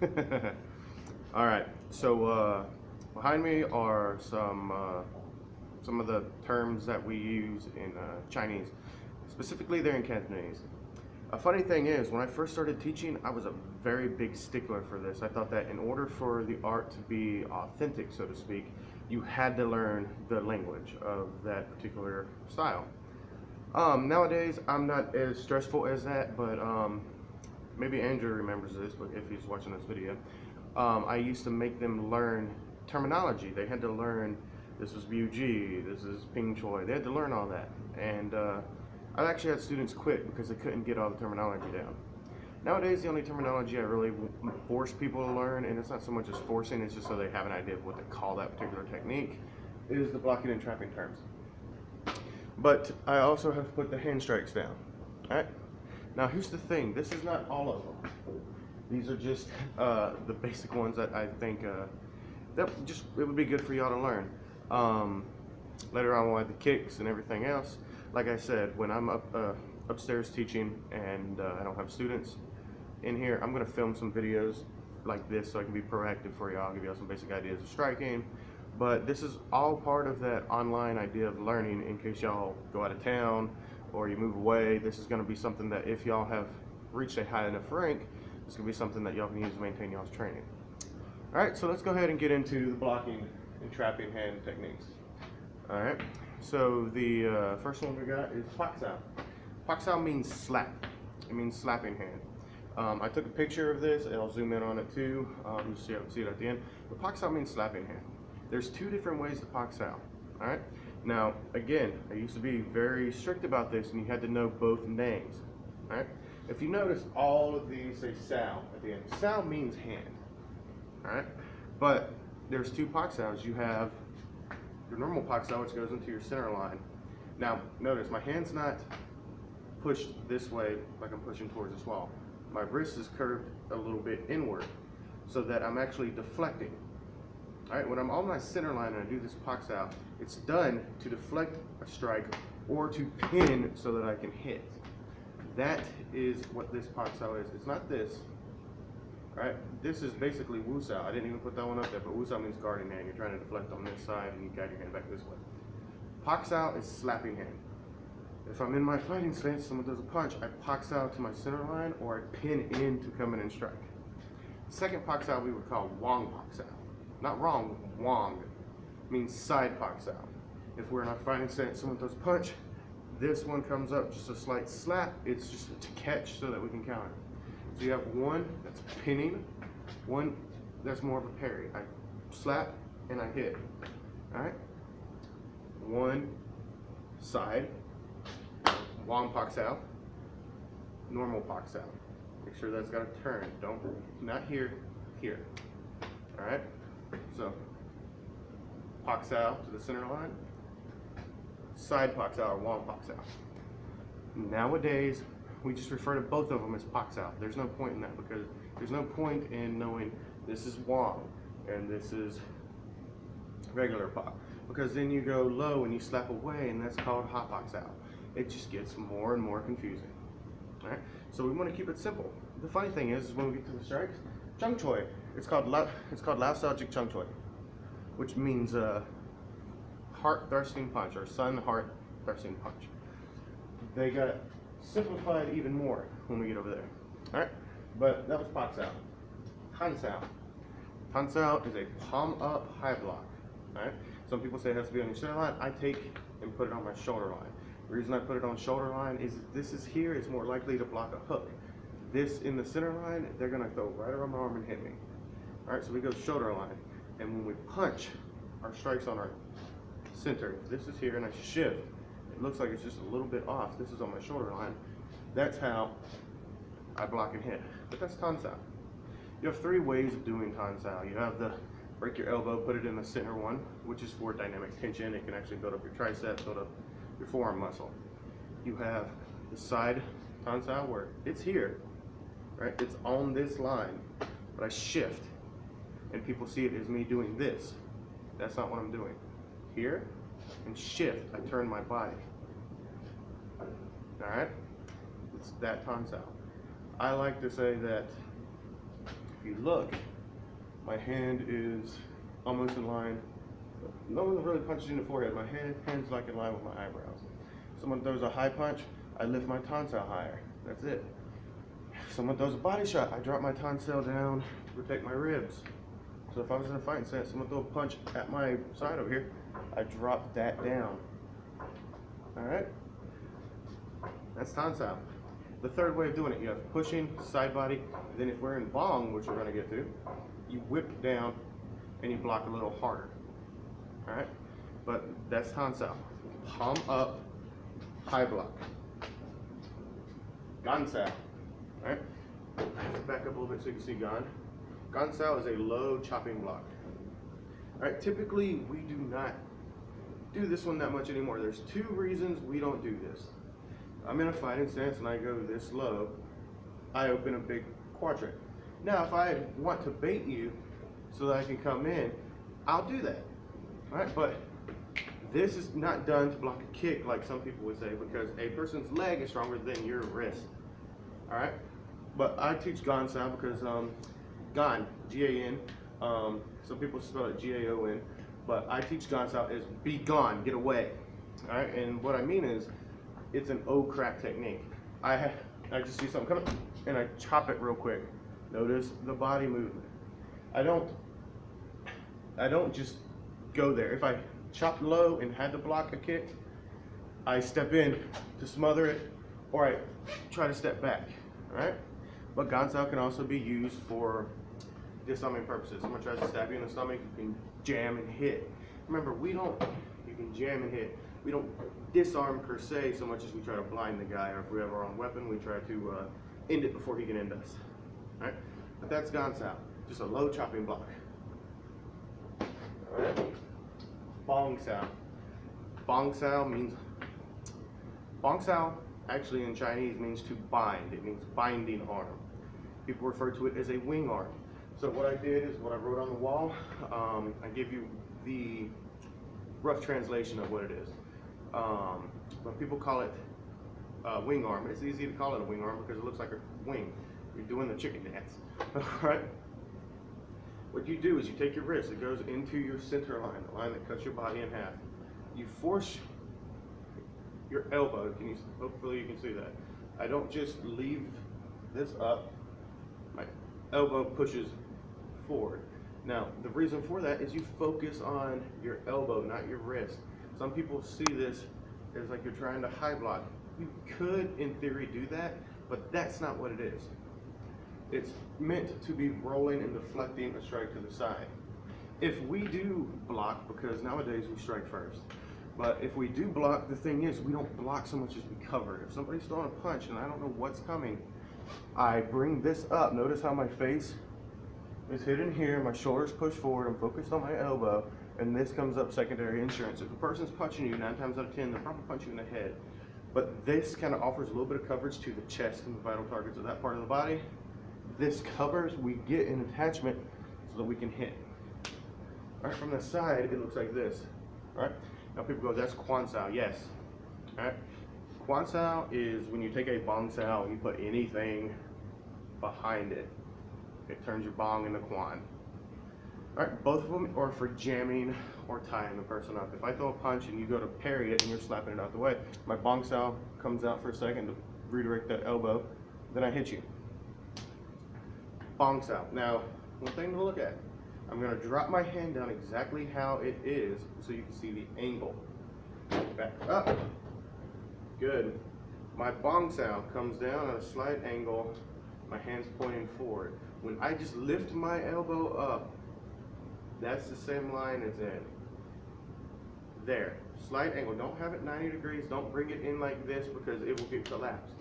All right, so behind me are some of the terms that we use in Chinese. Specifically, they're in Cantonese. A funny thing is, when I first started teaching, I was a very big stickler for this. I thought that in order for the art to be authentic, so to speak, you had to learn the language of that particular style. Nowadays, I'm not as stressful as that, but maybe Andrew remembers this, but if he's watching this video, I used to make them learn terminology. They had to learn this is BUG, this is Ping Choi. They had to learn all that, and I actually had students quit because they couldn't get all the terminology down. Nowadays, the only terminology I really force people to learn, and it's not so much as forcing, it's just so they have an idea of what to call that particular technique, is the blocking and trapping terms. But I also have put the hand strikes down. All right. Now here's the thing. This is not all of them. These are just the basic ones that I think that just it would be good for y'all to learn. Later on, we'll add the kicks and everything else. Like I said, when I'm upstairs teaching and I don't have students in here, I'm gonna film some videos like this so I can be proactive for y'all, give y'all some basic ideas of striking. But this is all part of that online idea of learning in case y'all go out of town or you move away. This is going to be something that if y'all have reached a high enough rank, this can be something that y'all can use to maintain y'all's training. All right, so let's go ahead and get into the blocking and trapping hand techniques. All right, so the first one we got is Pak Sao. Pak Sao means slap. It means slapping hand. I took a picture of this and I'll zoom in on it too. You see it at the end. But Pak Sao means slapping hand. There's two different ways to Pak Sao. All right. Now, again, I used to be very strict about this, and you had to know both names. All right. If you notice, all of these say Sao at the end. Sao means hand. All right. But there's two Pak Saos. You have your normal Pak Sao, which goes into your center line. Now, notice my hand's not pushed this way like I'm pushing towards this wall. My wrist is curved a little bit inward, so that I'm actually deflecting. All right, when I'm on my center line and I do this Pak Sao, it's done to deflect a strike or to pin so that I can hit. That is what this Pak Sao is. It's not this. All right, this is basically Wu Sao. I didn't even put that one up there, but Wu Sao means guarding hand. You're trying to deflect on this side and you guide your hand back this way. Pak Sao is slapping hand. If I'm in my fighting stance, someone does a punch, I Pak Sao to my center line or I pin in to come in and strike. Second Pak Sao we would call Wong Pak Sao. Not wrong, Wong means side Pak Sao. If we're in our fighting stance, someone throws a punch, this one comes up, just a slight slap, it's just to catch so that we can counter. So you have one that's pinning, one that's more of a parry. I slap and I hit. All right? One side, Wong Pak Sao, normal Pak Sao. Make sure that's got a turn. Not here, here. All right? So, Pak Sao to the center line, side Pak Sao or Wong Pak Sao. Nowadays, we just refer to both of them as Pak Sao. There's no point in that because there's no point in knowing this is Wong and this is regular Pak, because then you go low and you slap away and that's called Ha Pak Sao. It just gets more and more confusing. All right? So we want to keep it simple. The funny thing is when we get to the strikes, Chung Choi, it's called Lao Sao Jik Chung Choi, which means heart thrusting punch or sun heart thrusting punch. They got simplified even more when we get over there. All right, but that was Pak Sao. Tan Sao. Tan Sao is a palm up high block. All right. Some people say it has to be on your center line. I take and put it on my shoulder line. The reason I put it on shoulder line is this is here. It's more likely to block a hook. This in the center line, they're gonna go right around my arm and hit me. All right, so we go shoulder line, and when we punch, our strike's on our center. If this is here and I shift, it looks like it's just a little bit off. This is on my shoulder line. That's how I block and hit. But that's Tan Sao. You have three ways of doing Tan Sao. You have the break your elbow, put it in the center one, which is for dynamic tension. It can actually build up your triceps, build up your forearm muscle. You have the side Tan Sao where it's here, right? It's on this line, but I shift, and people see it as me doing this. That's not what I'm doing. Here, and shift, I turn my body. All right? It's that Tan Sao. I like to say that If you look, my hand is almost in line. No one really punches you in the forehead. My hand's like in line with my eyebrows. Someone throws a high punch, I lift my tonsil higher. That's it. If someone throws a body shot, I drop my tonsil down to protect my ribs. So if I was in a fighting set, someone throw a punch at my side over here, I drop that down. All right? That's tonsil. The third way of doing it, you have pushing, side body, then if we're in bong, which we're gonna get to, you whip down and you block a little harder. All right? But that's tonsil. Palm up, high block. Gansao. All right? Back up a little bit so you can see Gan. Gansao is a low chopping block. All right, typically we do not do this one that much anymore. There's two reasons we don't do this. I'm in a fighting stance and I go this low, I open a big quadrant. Now if I want to bait you so that I can come in, I'll do that. All right, but this is not done to block a kick like some people would say, because a person's leg is stronger than your wrist. All right, but I teach Gansao because Gan, G-A-N, some people spell it G-A-O-N, but I teach Gansao is be gone, get away. All right, and what I mean is, it's an O-crack technique. I just see something coming and I chop it real quick. Notice the body movement. I don't just go there. If I chop low and had to block a kick, I step in to smother it, or I try to step back. All right, but Gansao can also be used for disarming purposes. Someone tries to stab you in the stomach, you can jam and hit. Remember, you can jam and hit. We don't disarm per se so much as we try to blind the guy, or if we have our own weapon, we try to end it before he can end us. All right, but that's Gansao, just a low chopping block. All right, Bong Sao. Bong Sao means, Bong Sao actually in Chinese means to bind. It means binding arm. People refer to it as a wing arm. So what I did is what I wrote on the wall. I give you the rough translation of what it is. But people call it wing arm. It's easy to call it a wing arm because it looks like a wing. You're doing the chicken dance. All right? What you do is you take your wrist, it goes into your center line, the line that cuts your body in half. You force your elbow, hopefully you can see that. I don't just leave this up, my elbow pushes forward. Now, the reason for that is you focus on your elbow, not your wrist. Some people see this as like you're trying to high block. You could, in theory, do that, but that's not what it is. It's meant to be rolling and deflecting a strike to the side. If we do block, because nowadays we strike first, but if we do block, the thing is we don't block so much as we cover. If somebody's throwing a punch and I don't know what's coming, I bring this up. Notice how my face is hidden here, my shoulders push forward, I'm focused on my elbow, and this comes up secondary insurance. If a person's punching you, 9 times out of 10, they'll probably punch you in the head. But this kind of offers a little bit of coverage to the chest and the vital targets of that part of the body. This covers, we get an attachment so that we can hit. All right, from the side, it looks like this. All right, now people go, that's Quan Sao. Yes. All right, Quan Sao is when you take a Bong Sao and you put anything behind it. It turns your bong into Quan. All right, both of them are for jamming or tying the person up. If I throw a punch and you go to parry it and you're slapping it out the way, my Bong Sao comes out for a second to redirect that elbow, then I hit you. Bong Sao. Now, one thing to look at, I'm gonna drop my hand down exactly how it is so you can see the angle. Back up. Good. My Bong Sao comes down at a slight angle, my hand's pointing forward. When I just lift my elbow up, that's the same line it's in. There, slight angle. Don't have it 90 degrees. Don't bring it in like this because it will get collapsed.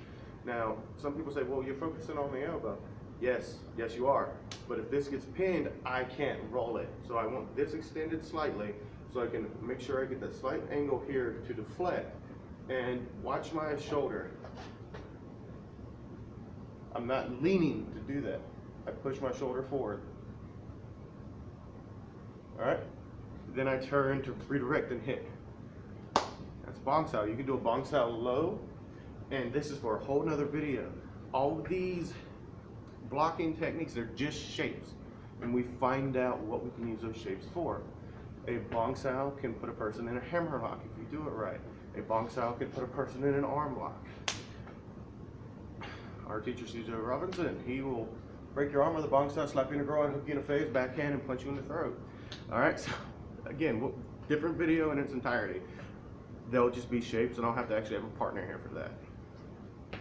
Now, some people say, well, you're focusing on the elbow. Yes, yes you are. But if this gets pinned, I can't roll it. So I want this extended slightly so I can make sure I get that slight angle here to deflect. And watch my shoulder. I'm not leaning to do that. I push my shoulder forward. All right? Then I turn to redirect and hit. That's Bong Sao. You can do a Bong Sao low, and this is for a whole nother video. All of these blocking techniques, they're just shapes. And we find out what we can use those shapes for. A bong sao can put a person in a hammer lock if you do it right. A bong sao can put a person in an arm lock. Our teacher, C.J. Robinson, he will break your arm with a bong sao, slap you in the groin, hook you in the face, backhand, and punch you in the throat. All right, so again, different video in its entirety. They'll just be shapes, and I'll have to actually have a partner here for that.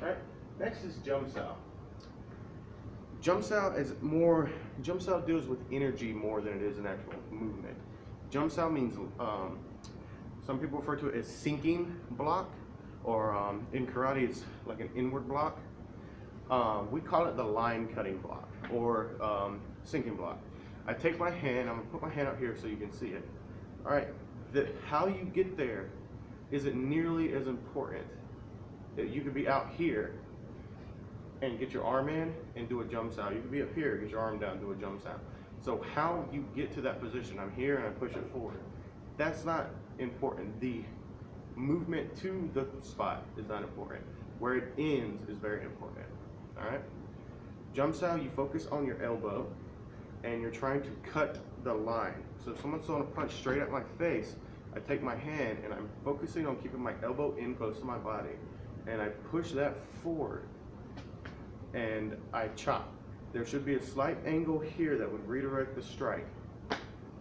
All right, next is jump sao. Jump sao deals with energy more than it is an actual movement. Jump sao means, some people refer to it as sinking block, or in karate it's like an inward block. We call it the line cutting block, or sinking block. I take my hand, I'm gonna put my hand up here so you can see it. All right, how you get there isn't nearly as important. You could be out here and get your arm in and do a jump sao. You could be up here, get your arm down, do a jump sao. So how you get to that position, I'm here and I push it forward, that's not important. The movement to the spot is not important. Where it ends is very important. All right? Jump sao, you focus on your elbow and you're trying to cut the line. So if someone's throwing a punch straight at my face, I take my hand and I'm focusing on keeping my elbow in close to my body, and I push that forward and I chop. There should be a slight angle here that would redirect the strike.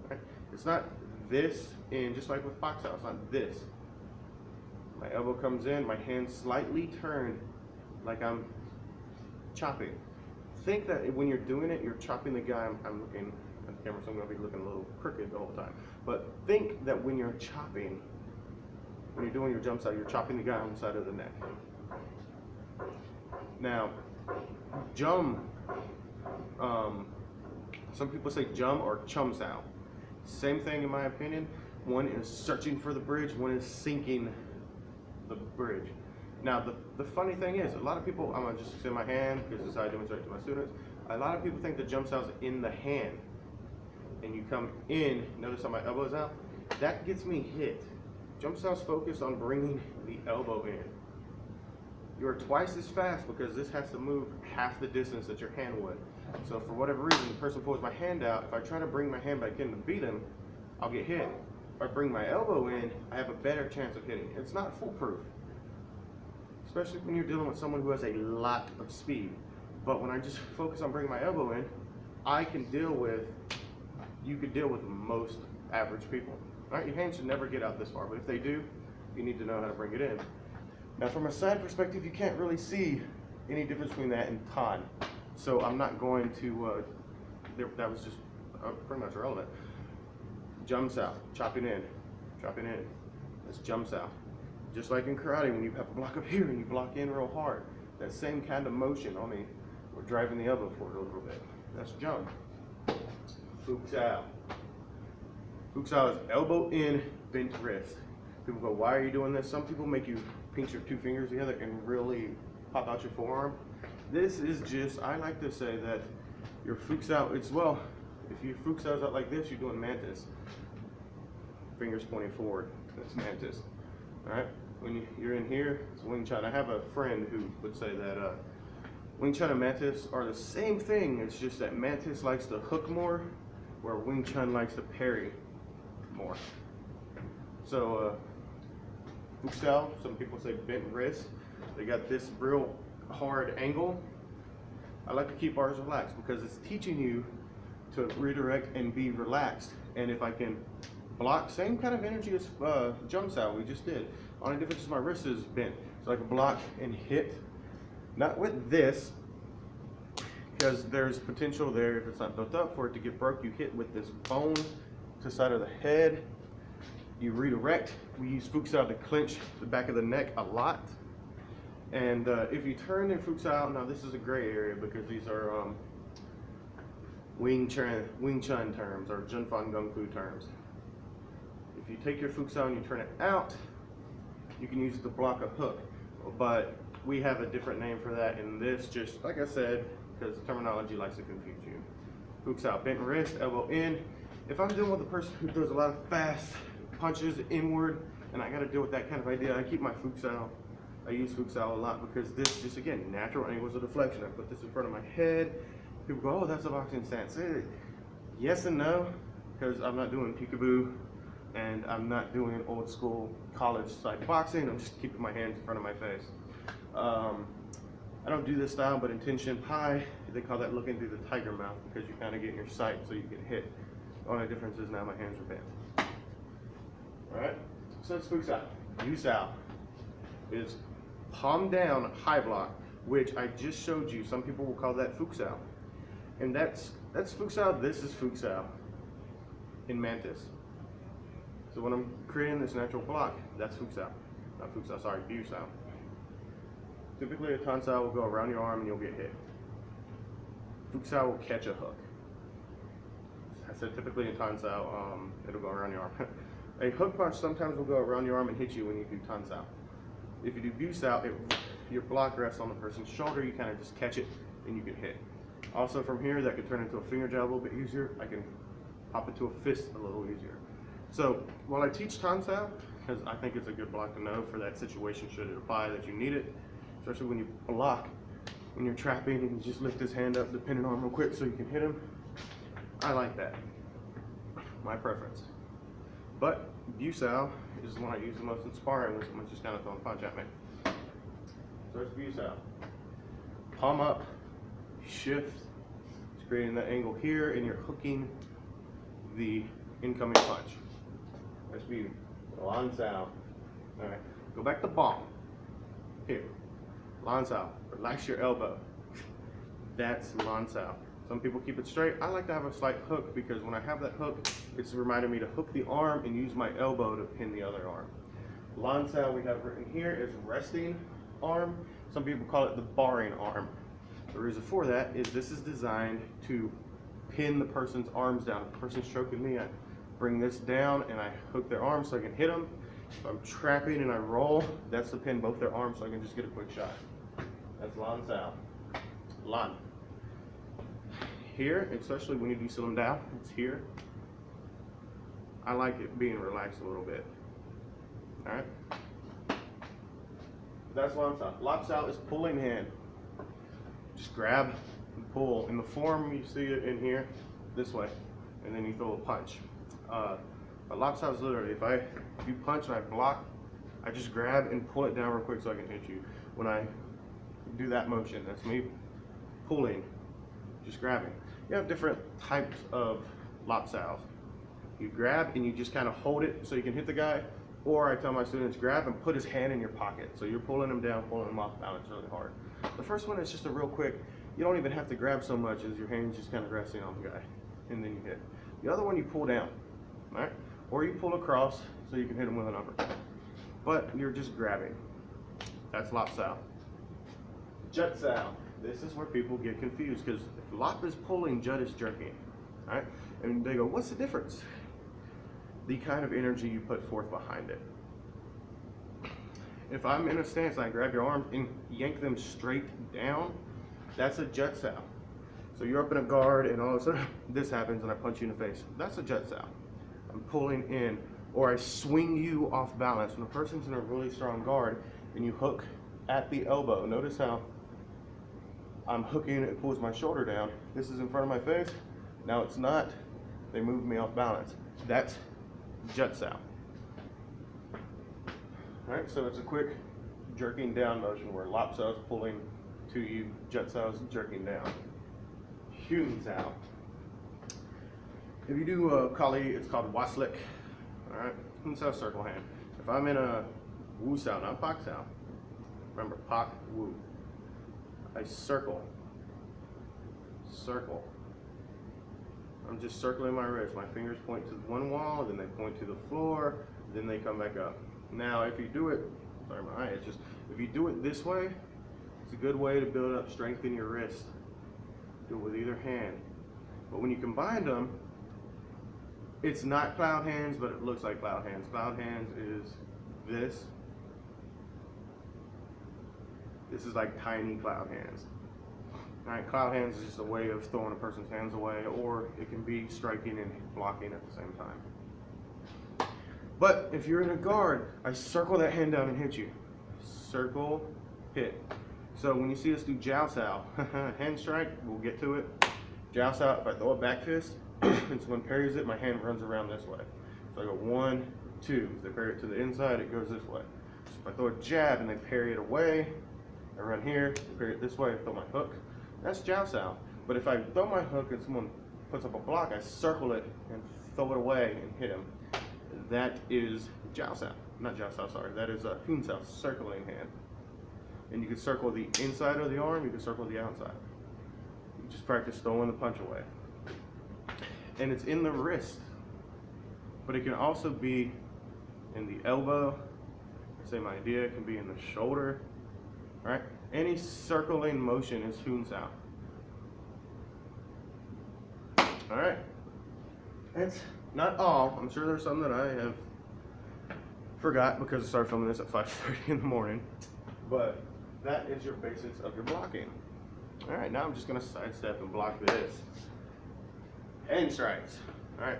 Right? It's not this in, just like with box out, it's not this. My elbow comes in, my hand slightly turned like I'm chopping. Think that when you're doing it, you're chopping the guy. I'm looking at the camera, so I'm going to be looking a little crooked the whole time. But think that when you're chopping, when you're doing your jump sao, you're chopping the guy on the side of the neck. Now, jum, some people say jum or chum sao. Same thing in my opinion. One is searching for the bridge, one is sinking the bridge. Now, the funny thing is, a lot of people, I'm going to just extend my hand because this is how I demonstrate to my students. A lot of people think the jump sao is in the hand. And you come in, notice how my elbow is out? That gets me hit. Jump sao is focused on bringing the elbow in. You're twice as fast because this has to move half the distance that your hand would. So for whatever reason, the person pulls my hand out. If I try to bring my hand back in to beat him, I'll get hit. If I bring my elbow in, I have a better chance of hitting. It's not foolproof, especially when you're dealing with someone who has a lot of speed. But when I just focus on bringing my elbow in, you could deal with most average people. All right, your hands should never get out this far, but if they do, you need to know how to bring it in. Now from a side perspective, you can't really see any difference between that and tan. So I'm not going to, that was just pretty much irrelevant. Jump sao, chopping in, that's jump sao. Just like in karate, when you have a block up here and you block in real hard, that same kind of motion, only we're driving the elbow forward a little bit. That's jump. Fuku sao. Fuku sao is elbow in, bent wrist. People go, why are you doing this? Some people make you pinch your two fingers together and really pop out your forearm. This is just, I like to say that your fuku sao, it's, well, if your fuku sao is out like this, you're doing mantis. Fingers pointing forward, that's mantis. All right, when you're in here, it's Wing Chun. I have a friend who would say that Wing Chun and mantis are the same thing. It's just that mantis likes to hook more, where Wing Chun likes to parry more. So, fuku sao, some people say bent wrist. They got this real hard angle. I like to keep ours relaxed because it's teaching you to redirect and be relaxed. And if I can block, same kind of energy as jump sao we just did. Only difference is my wrist is bent. So I can block and hit, not with this, because there's potential there if it's not built up for it to get broke. You hit with this bone to the side of the head. You redirect. We use fuku sao to clench the back of the neck a lot. And if you turn in fuku sao, now this is a gray area because these are Wing Chun terms or Junfan Gung Fu terms. If you take your fuku sao and you turn it out, you can use it to block a hook. But we have a different name for that, and this, just like I said, because the terminology likes to confuse you. Fuku sao, bent wrist, elbow in. If I'm dealing with a person who does a lot of fast punches inward, and I got to deal with that kind of idea, I keep my fuku sao I use Futsal a lot because this just, again, natural angles of deflection. I put this in front of my head. People go, oh, that's a boxing stance. Yes and no, because I'm not doing peekaboo and I'm not doing old school college type boxing. I'm just keeping my hands in front of my face. I don't do this style, but in Tin Shin Pai, they call that looking through the tiger mouth because you kind of get in your sight so you can hit. The only difference is now my hands are bent. Alright, so it's Futsal. Yusao is palm down high block, which I just showed you. Some people will call that Futsal. And that's Futsal, this is Futsal in Mantis. So when I'm creating this natural block, that's Futsal. Not Futsal, sorry, Yusao. Typically a Tansao will go around your arm and you'll get hit. Futsal will catch a hook. I said typically in Tansao, it'll go around your arm. A hook punch sometimes will go around your arm and hit you when you do Tansao. If you do Busao, your block rests on the person's shoulder, you kind of just catch it and you get hit. Also from here, that could turn into a finger jab a little bit easier. I can pop it to a fist a little easier. So while I teach Tansao, because I think it's a good block to know for that situation should it apply that you need it, especially when you block, when you're trapping and you just lift his hand up, depending on him real quick so you can hit him. I like that. My preference. But Busao is the one I use the most in sparring when someone's just kind of throwing a punch at me. So it's Busao. Palm up, shift. It's creating that angle here, and you're hooking the incoming punch. That's beauty. Lansao. Alright, go back to bomb. Here. Lansao. Relax your elbow. That's Lansao. Some people keep it straight. I like to have a slight hook because when I have that hook, it's reminding me to hook the arm and use my elbow to pin the other arm. Lansao we have written here is resting arm. Some people call it the barring arm. The reason for that is this is designed to pin the person's arms down. If the person's stroking me, I bring this down and I hook their arm so I can hit them. If I'm trapping and I roll, that's to pin both their arms so I can just get a quick shot. That's Lansao. Lan. Here, especially when you do sit them down, it's here. I like it being relaxed a little bit. Alright? That's Lansao. Lapsao is pulling hand. Just grab and pull. In the form, you see it in here, this way. And then you throw a punch. But Lapsao is literally, if you punch and I block, I just grab and pull it down real quick so I can hit you. When I do that motion, that's me pulling, just grabbing. You have different types of Lapsaos. You grab and you just kind of hold it so you can hit the guy, or I tell my students grab and put his hand in your pocket. So you're pulling him down, pulling him off balance really hard. The first one is just a real quick, you don't even have to grab so much as your hand's just kind of resting on the guy, and then you hit. The other one you pull down, all right? Or you pull across so you can hit him with an uppercut. But you're just grabbing. That's Lapsao. Jutsao. This is where people get confused because if Lap is pulling, Jut is jerking. All right? And they go, what's the difference? The kind of energy you put forth behind it. If I'm in a stance and I grab your arms and yank them straight down, that's a Jutsao. So you're up in a guard and all of a sudden this happens and I punch you in the face. That's a Jutsao. I'm pulling in, or I swing you off balance. When a person's in a really strong guard and you hook at the elbow, notice how I'm hooking, it pulls my shoulder down. This is in front of my face. Now it's not. They move me off balance. That's Jutsao. Alright, so it's a quick jerking down motion where Lapsao is pulling to you, Jutsao is jerking down. Hunsao. If you do Kali, it's called Waslik. Alright, Hunsao circle hand. If I'm in a Wusao, not Paksao, remember Pak, Wu. I circle. Circle. I'm just circling my wrist. My fingers point to one wall, then they point to the floor, then they come back up. Now, if you do it, sorry, my eye, it's just, if you do it this way, it's a good way to build up strength in your wrist. Do it with either hand. But when you combine them, it's not cloud hands, but it looks like cloud hands. Cloud hands is this. This is like tiny cloud hands. All right, cloud hands is just a way of throwing a person's hands away, or it can be striking and blocking at the same time. But if you're in a guard, I circle that hand down and hit you. circle, hit. So when you see us do Jiao Sao, hand strike, we'll get to it. Jiao Sao, if I throw a back fist, and someone parries it, my hand runs around this way. So I go 1, 2. If they parry it to the inside, it goes this way. So if I throw a jab and they parry it away, I run here, parry it this way, throw my hook. That's Jiao Sao. But if I throw my hook and someone puts up a block, I circle it and throw it away and hit him. That is Jiao Sao. Not Jiao Sao, sorry. That is a Hun Sao, circling hand. And you can circle the inside of the arm, you can circle the outside. You just practice throwing the punch away. And it's in the wrist, but it can also be in the elbow. Same idea, it can be in the shoulder, right? Any circling motion is Hun Sao. All right, that's not all. I'm sure there's some that I have forgot because I started filming this at 5:30 in the morning, but that is your basics of your blocking. All right, now I'm just gonna sidestep and block this. Hand strikes. All right,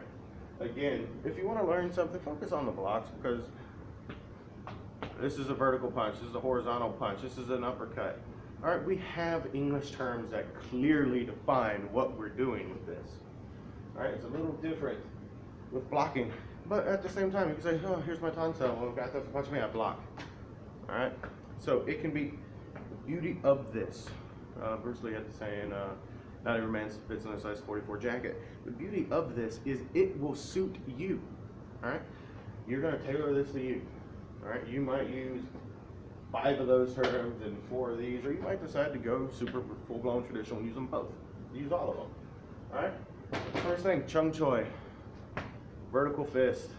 again, if you wanna learn something, focus on the blocks, because this is a vertical punch, this is a horizontal punch, this is an uppercut. All right, we have English terms that clearly define what we're doing with this. All right, it's a little different with blocking, but at the same time, you can say, oh, here's my tonsil. Well, guy doesn't punch me, I block. All right, so it can be the beauty of this. Bruce Lee had to say, not every man fits in a size 44 jacket. The beauty of this is it will suit you. All right, you're gonna tailor this to you. All right, you might use 5 of those terms and 4 of these, or you might decide to go super full-blown traditional and use them both. Use all of them. All right. First thing, Chung Choi, vertical fist.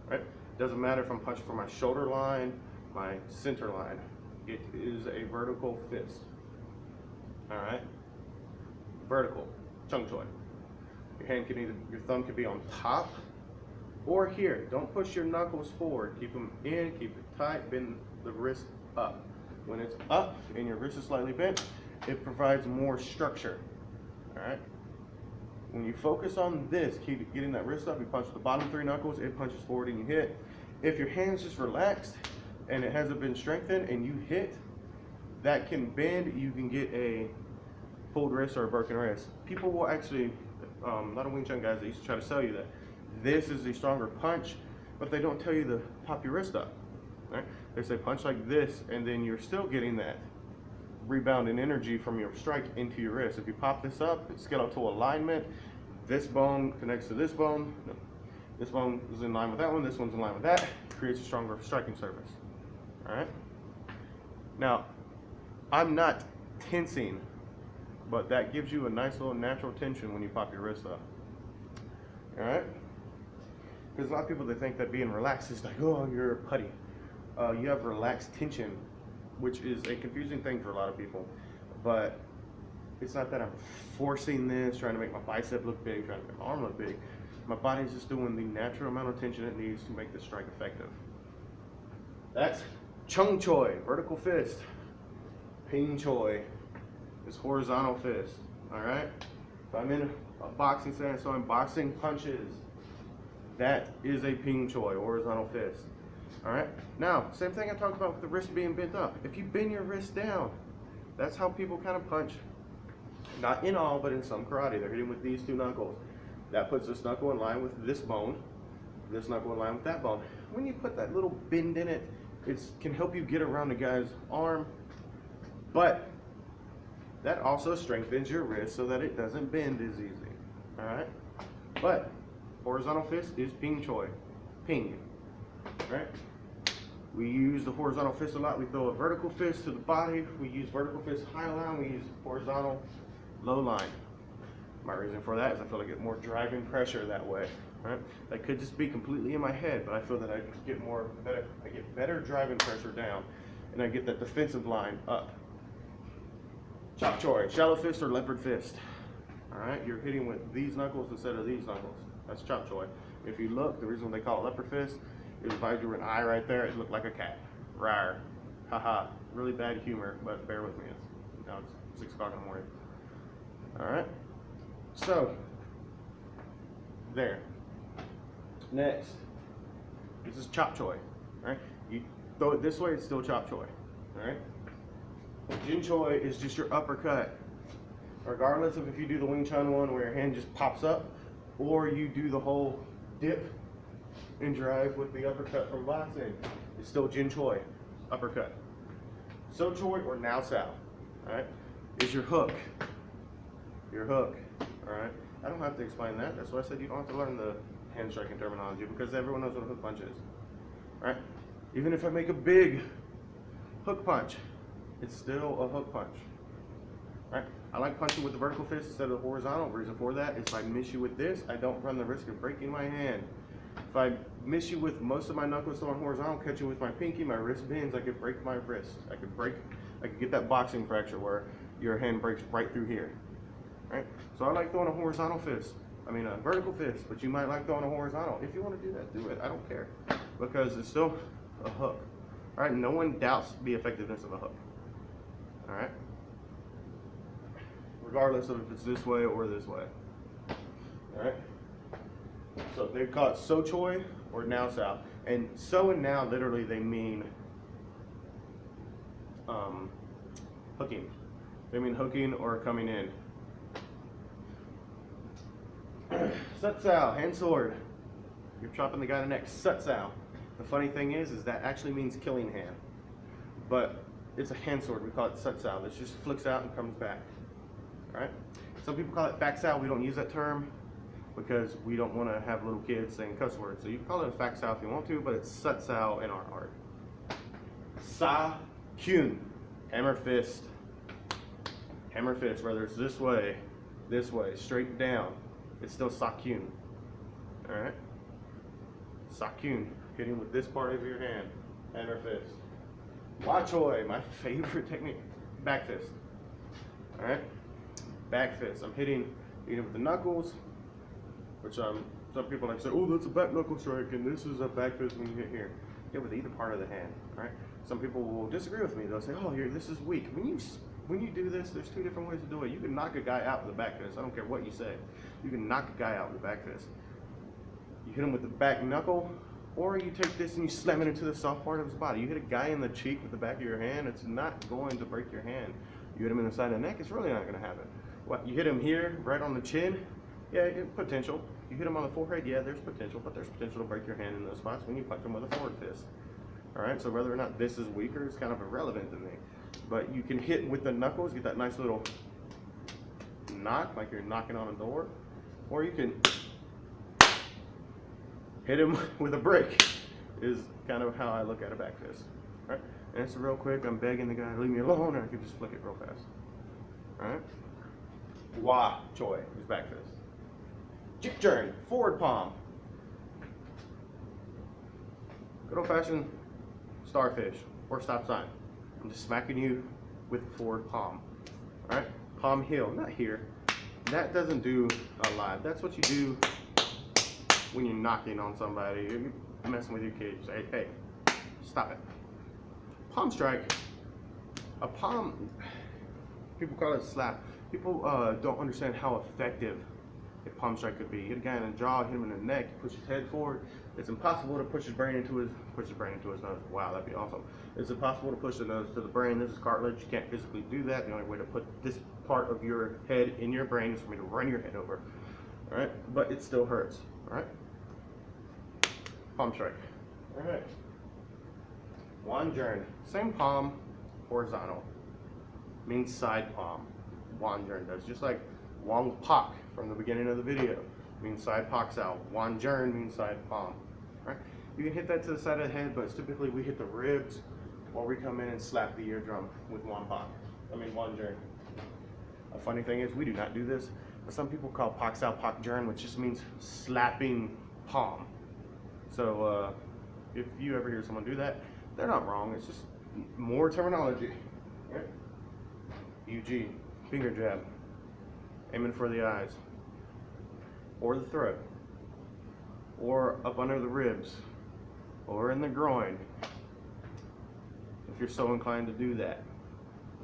Right. Doesn't matter if I'm punching from my shoulder line, my center line. It is a vertical fist. All right. Vertical, Chung Choi. Your hand can either, your thumb can be on top or here. Don't push your knuckles forward. Keep them in, keep it tight, bend the wrist up. When it's up and your wrist is slightly bent, it provides more structure. All right. When you focus on this, keep getting that wrist up, you punch the bottom 3 knuckles, it punches forward and you hit. If your hand's just relaxed and it hasn't been strengthened and you hit, that can bend, you can get a pulled wrist or a broken wrist. People will actually, a lot of Wing Chun guys, they used to try to sell you that this is the stronger punch, but they don't tell you to pop your wrist up. Right? They say punch like this, and then you're still getting that rebound and energy from your strike into your wrist. If you pop this up, it's get out to alignment. This bone connects to this bone. No, this bone is in line with that one. This one's in line with that. Creates a stronger striking surface. All right. Now, I'm not tensing, but that gives you a nice little natural tension when you pop your wrist up. All right. Because a lot of people, they think that being relaxed is like, oh, you're putty. You have relaxed tension, which is a confusing thing for a lot of people, but it's not that I'm forcing this, trying to make my bicep look big, trying to make my arm look big. My body's just doing the natural amount of tension it needs to make the strike effective. That's Chung Choi, vertical fist. Ping Choi is horizontal fist. All right. If I'm in a boxing stance, so I'm boxing punches. That is a Ping Choi, horizontal fist. All right. Now, same thing I talked about with the wrist being bent up. If you bend your wrist down, that's how people kind of punch. Not in all, but in some karate. They're hitting with these 2 knuckles. That puts this knuckle in line with this bone, this knuckle in line with that bone. When you put that little bend in it, it can help you get around the guy's arm, but that also strengthens your wrist so that it doesn't bend as easy. All right. But horizontal fist is Ping Choi. Ping. Right? We use the horizontal fist a lot. We throw a vertical fist to the body. We use vertical fist high line. We use horizontal low line. My reason for that is I feel like I get more driving pressure that way. Right? That could just be completely in my head, but I feel that I get better driving pressure down, and I get that defensive line up. Chop Choi, shallow fist or leopard fist. All right, you're hitting with these knuckles instead of these knuckles. That's Chop Choi. If you look, the reason they call it leopard fist is if I drew an eye right there, it looked like a cat. Rawr. Haha. Really bad humor, but bear with me. Now it's 6 o'clock in the morning. All right. So, there. Next, this is Chop Choi. Right? throw it this way, it's still chop choi. All right. Jin choi is just your uppercut, regardless of if you do the Wing Chun one where your hand just pops up, or you do the whole dip and drive with the uppercut from boxing. It's still Jin choi, uppercut. So choi or now sao, all right, is your hook. Your hook, all right. I don't have to explain that. That's why I said you don't have to learn the hand striking terminology, because everyone knows what a hook punch is, all right. Even if I make a big hook punch, it's still a hook punch, right? I like punching with the vertical fist instead of the horizontal. The reason for that is if I miss you with this, I don't run the risk of breaking my hand. If I miss you with most of my knuckles throwing horizontal, catch you with my pinky, my wrist bends, I could break my wrist. I could get that boxing fracture where your hand breaks right through here, right? So I like throwing a horizontal fist. I mean a vertical fist, but you might like throwing a horizontal. If you want to do that, do it. I don't care, because it's still a hook, all right? No one doubts the effectiveness of a hook. All right, regardless of if it's this way or this way. All right, so they call it so choi or now sao, and so and now literally they mean hooking. They mean hooking or coming in. Sut sao, hand sword. You're chopping the guy in the neck. Sut sao. The funny thing is that actually means killing hand, but it's a hand sword. We call it sut sao. This just flicks out and comes back. All right. Some people call it fac sao. We don't use that term because we don't want to have little kids saying cuss words. So you can call it a fac sao if you want to, but it's sut sao in our art. Sa kyun, hammer fist. Hammer fist, whether it's this way, straight down, it's still sa kyun. All right. Sa kyun, hitting with this part of your hand. Hammer fist. Wa choi, my favorite technique, back fist. All right, back fist. I'm hitting either with the knuckles, which some people like to say, oh, that's a back knuckle strike, and this is a back fist when you hit here. Hit with either part of the hand. All right. Some people will disagree with me. They'll say, oh, here, this is weak. When you do this, there's two different ways to do it. You can knock a guy out with a back fist. I don't care what you say. You can knock a guy out with a back fist. You hit him with the back knuckle, or you take this and you slam it into the soft part of his body. You hit a guy in the cheek with the back of your hand, it's not going to break your hand. You hit him in the side of the neck, it's really not going to happen. What, you hit him here, right on the chin, yeah, potential. You hit him on the forehead, yeah, there's potential, but there's potential to break your hand in those spots when you punch him with a forward fist. All right, so whether or not this is weaker is kind of irrelevant to me. But you can hit with the knuckles, get that nice little knock, like you're knocking on a door, or you can hit him with a brick, is kind of how I look at a back fist. All right, answer real quick. I'm begging the guy to leave me alone, and I can just flick it real fast. All right. Wa choi is back fist. Jip turn, forward palm. Good old fashioned starfish or stop sign. I'm just smacking you with the forward palm. All right, palm heel, not here. That doesn't do a lot. That's what you do when you're knocking on somebody, you're messing with your kids. Say, hey, stop it. Palm strike. A palm, people call it slap. People don't understand how effective a palm strike could be. You hit a guy in the jaw, hit him in the neck, push his head forward. It's impossible to push his brain into his nose. Wow, that'd be awesome. It's impossible to push the nose to the brain. This is cartilage. You can't physically do that. The only way to put this part of your head in your brain is for me to run your head over. All right, but it still hurts. All right. Palm strike. All right. Wan jern. Same palm, horizontal. Means side palm. Wan jern does. Just like Wong Pak from the beginning of the video. Means side pak sao. Wan jern means side palm. Right? You can hit that to the side of the head, but typically we hit the ribs or we come in and slap the eardrum with wan jern. A funny thing is we do not do this, but some people call pak sao pak jern, which just means slapping palm. So if you ever hear someone do that, they're not wrong. It's just more terminology. Right? UG, finger jab, aiming for the eyes, or the throat, or up under the ribs, or in the groin, if you're so inclined to do that.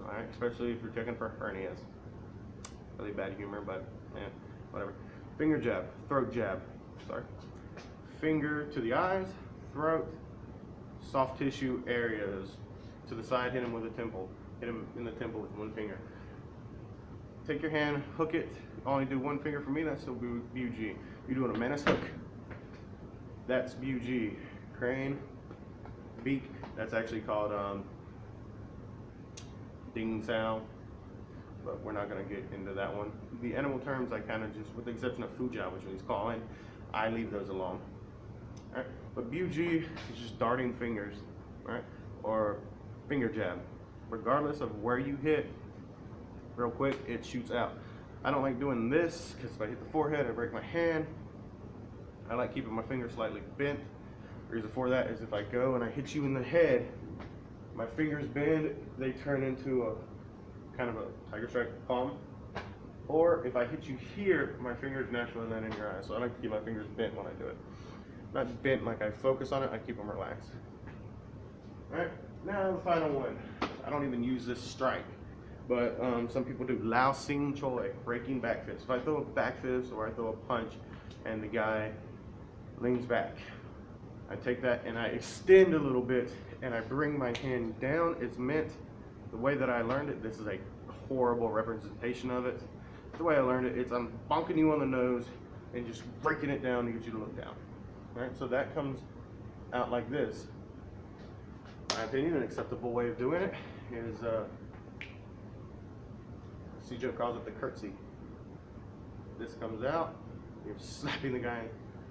All right, especially if you're checking for hernias. Really bad humor, but yeah, whatever. Finger jab, throat jab. Sorry. Finger to the eyes, throat, soft tissue areas to the side. Hit him with a temple. Hit him in the temple with one finger. Take your hand, hook it. Only do one finger for me. That's still BUG. You're doing a menace hook. That's BUG. Crane, beak. That's actually called ding sound. But we're not going to get into that one. The animal terms I kind of just, with the exception of Fujiao, which means calling, I leave those alone. Alright, but BUG is just darting fingers, right? Or finger jab. Regardless of where you hit, real quick, it shoots out. I don't like doing this because if I hit the forehead, I break my hand. I like keeping my fingers slightly bent. The reason for that is if I go and I hit you in the head, my fingers bend, they turn into a kind of a tiger strike palm. Or if I hit you here, my fingers naturally land in your eye. So I like to keep my fingers bent when I do it. Not bent like I focus on it, I keep them relaxed. Alright, now the final one. I don't even use this strike, but some people do. Lao Sing Choi, breaking back fist. If I throw a back fist or I throw a punch and the guy leans back, I take that and I extend a little bit and I bring my hand down. It's meant, the way that I learned it, this is a horrible representation of it. The way I learned it, it's I'm bonking you on the nose and just breaking it down to get you to look down. Right? So that comes out like this. In my opinion, an acceptable way of doing it is, Sifu calls it the curtsy. This comes out, you're slapping the guy,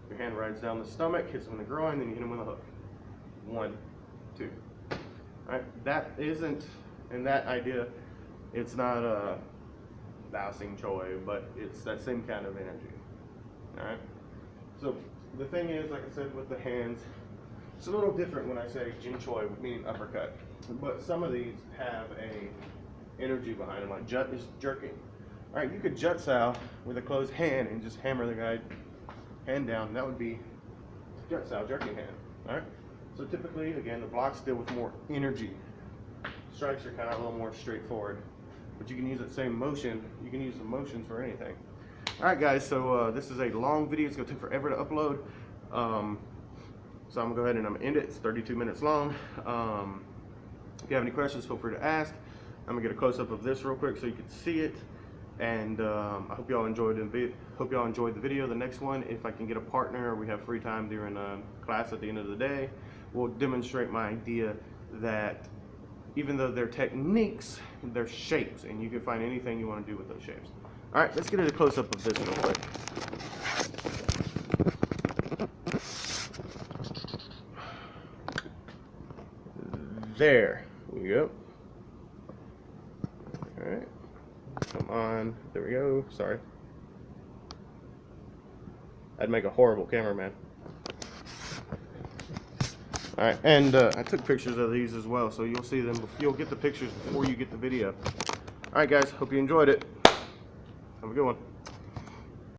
your hand rides down the stomach, hits him in the groin, then you hit him with a hook. 1, 2. Alright, that isn't, in that idea, it's not a Lao Sing Choi, but it's that same kind of energy. Alright? So the thing is, like I said, with the hands, it's a little different when I say Jin Choi, meaning uppercut. But some of these have a energy behind them, like jut is jerking. Alright, you could jut sao with a closed hand and just hammer the guy hand down. That would be jut sao, jerking hand. Alright? So typically, again, the blocks deal with more energy. Strikes are kind of a little more straightforward. But you can use that same motion, you can use the motions for anything. Alright guys, so this is a long video, it's going to take forever to upload. So I'm going to go ahead and I'm going to end it. It's 32 minutes long. If you have any questions, feel free to ask. I'm going to get a close-up of this real quick so you can see it. And I hope y'all enjoyed the video. The next one, if I can get a partner or we have free time during class at the end of the day, we'll demonstrate my idea that even though they're techniques, they're shapes, and you can find anything you want to do with those shapes. Alright, let's get a close-up of this real quick. There we go. Alright. Come on. There we go. Sorry. I'd make a horrible cameraman. Alright, and I took pictures of these as well, so you'll see them. You'll get the pictures before you get the video. Alright guys, hope you enjoyed it. Have a good one.